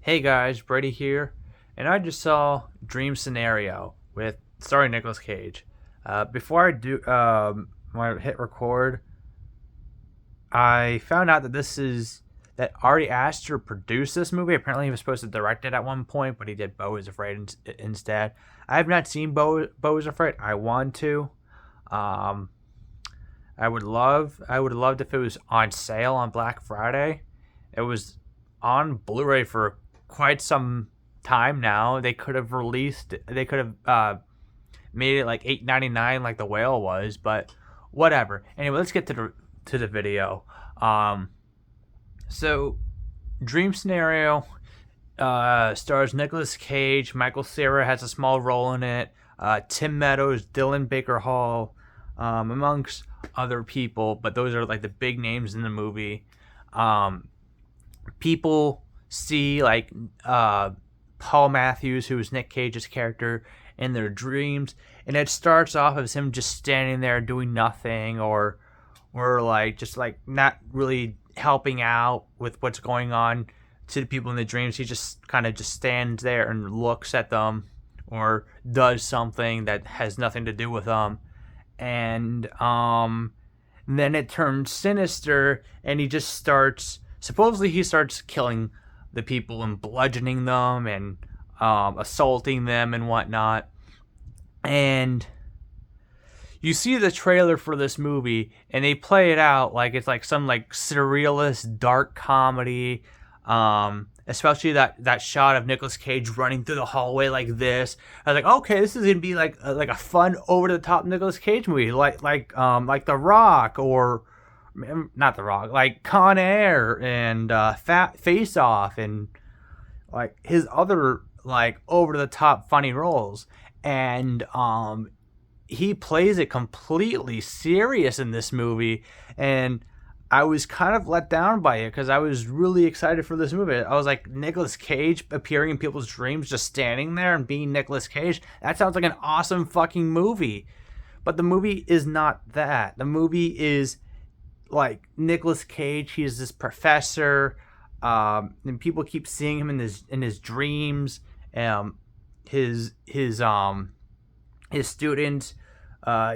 Hey guys, Brady here, and I just saw Dream Scenario with starring Nicolas Cage. Before I do, when I hit record, I found out that that Ari Aster produced this movie. Apparently, he was supposed to direct it at one point, but he did Beau is Afraid instead. I have not seen Beau is Afraid. I want to. Um, I would have loved if it was on sale on Black Friday. It was on Blu-ray for quite some time now. They could have made it like $8.99 like the whale was, but whatever. Anyway, let's get to the video. Um, so Dream Scenario stars Nicolas Cage. Michael Cera has a small role in it. Tim Meadows, Dylan Baker Hall, amongst other people, but those are like the big names in the movie. People see like Paul Matthews, who is Nick Cage's character, in their dreams, and it starts off as him just standing there doing nothing, or like just like not really helping out with what's going on to the people in the dreams. He just kind of just stands there and looks at them, or does something that has nothing to do with them, and then it turns sinister, and he starts killing the people and bludgeoning them and assaulting them and whatnot. And you see the trailer for this movie, and they play it out like it's like some like surrealist dark comedy. Especially that shot of Nicolas Cage running through the hallway like this. I was like, okay, this is gonna be like a fun over the top Nicolas Cage movie, like The Rock, or not The Rock, like Con Air and Face Off, and like his other like over the top funny roles. And he plays it completely serious in this movie, and I was kind of let down by it because I was really excited for this movie. I was like, Nicolas Cage appearing in people's dreams, just standing there and being Nicolas Cage. That sounds like an awesome fucking movie. But the movie is not that. The movie is like Nicolas Cage. He is this professor, and people keep seeing him in his dreams. His students.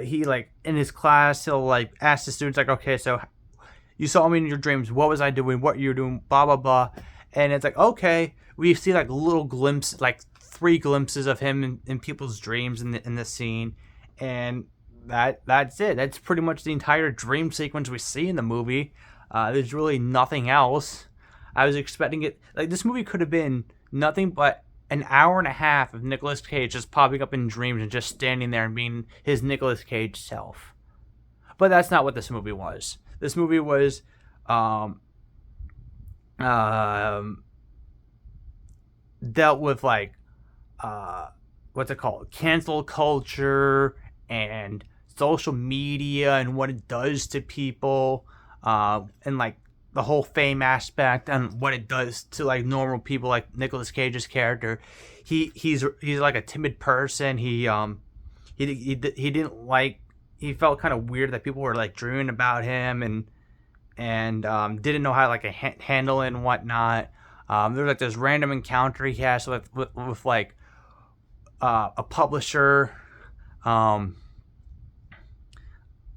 He like in his class, he'll like ask the students like, okay, so you saw me in your dreams. What was I doing? What you were doing? Blah blah blah. And it's like, okay, we see like little glimpses, like 3 glimpses of him in people's dreams in the scene, and that's it. That's pretty much the entire dream sequence we see in the movie. There's really nothing else. I was expecting it like this movie could have been nothing but an hour and a half of Nicolas Cage just popping up in dreams and just standing there and being his Nicolas Cage self. But that's not what this movie was. This movie was dealt with like what's it called? Cancel culture and social media and what it does to people, and like the whole fame aspect and what it does to like normal people like Nicolas Cage's character. He's like a timid person. He didn't like, he felt kind of weird that people were like dreaming about him, and didn't know how to like handle it and whatnot. There's like this random encounter he has with like a publisher,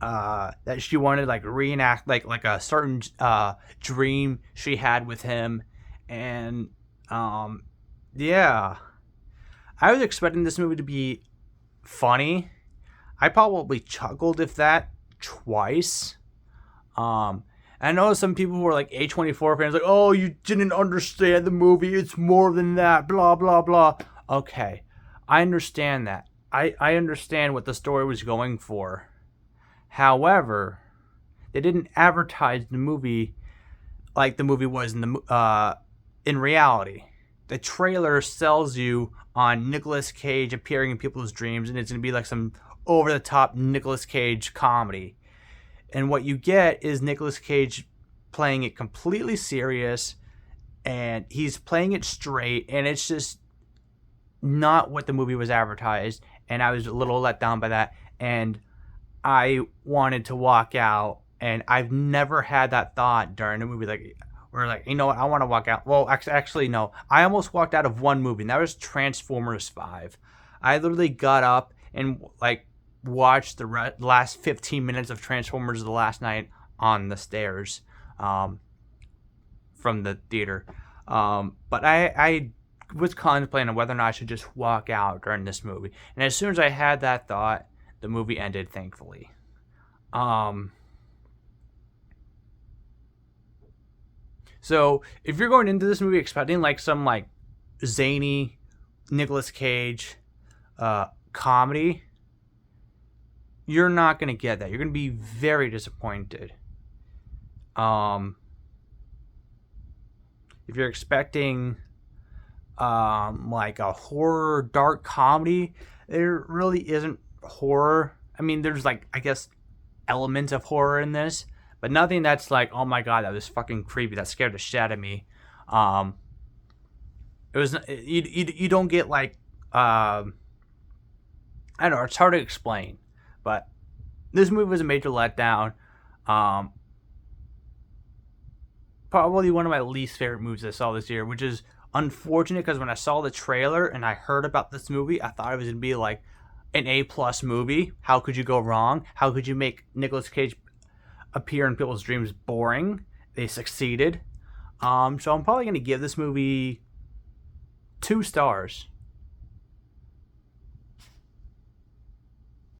that she wanted like reenact like a certain dream she had with him, and yeah, I was expecting this movie to be funny. I probably chuckled if that twice. I know some people who are like A24 fans, like, oh, you didn't understand the movie. It's more than that. Blah blah blah. Okay, I understand that. I understand what the story was going for. However, they didn't advertise the movie like the movie was in reality. The trailer sells you on Nicolas Cage appearing in people's dreams, and it's gonna be like some over the top Nicolas Cage comedy. And what you get is Nicolas Cage playing it completely serious, and he's playing it straight, and it's just not what the movie was advertised. And I was a little let down by that, and I wanted to walk out. And I've never had that thought during a movie like where like, you know what, I want to walk out. Well, actually, no. I almost walked out of one movie, and that was Transformers 5. I literally got up and like watched the last 15 minutes of Transformers the last night on the stairs from the theater. But I was contemplating whether or not I should just walk out during this movie. And as soon as I had that thought, the movie ended, thankfully. So if you're going into this movie expecting like some like zany Nicolas Cage comedy, you're not gonna get that. You're gonna be very disappointed. If you're expecting like a horror dark comedy, there really isn't horror. I mean, there's like, I guess, elements of horror in this, but nothing that's like, oh my god, that was fucking creepy, that scared the shit out of me. It was you don't get like I don't know, it's hard to explain, but this movie was a major letdown. Probably one of my least favorite movies I saw this year, which is unfortunate because when I saw the trailer and I heard about this movie, I thought it was gonna be like an A+ movie. How could you go wrong? How could you make Nicolas Cage appear in people's dreams boring? They succeeded. So I'm probably gonna give this movie 2 stars.